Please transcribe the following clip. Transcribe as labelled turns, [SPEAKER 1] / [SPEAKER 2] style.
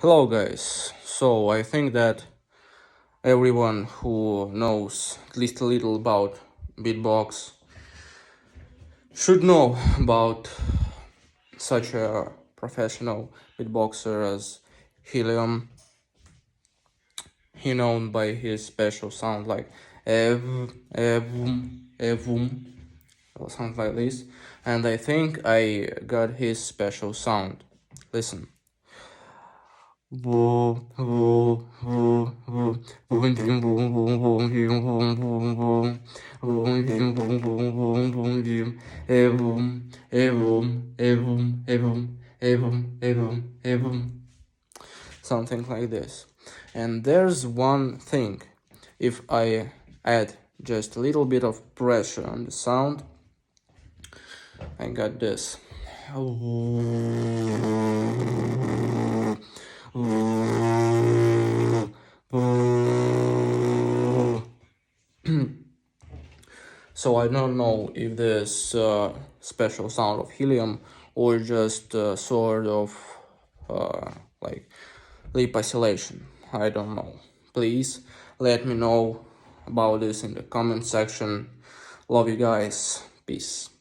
[SPEAKER 1] Hello guys, so I think that everyone who knows at least a little about beatbox should know about such a professional beatboxer as Helium. He known by his special sound like ev, evum, or something like this, and I think I got his special sound. Listen. Something like this. And there's one thing. If I add just a little bit of pressure on the sound, I got this. So I don't know if this special sound of Helium or just sort of like lip isolation. I don't know. Please let me know about this in the comment section. Love you guys. Peace.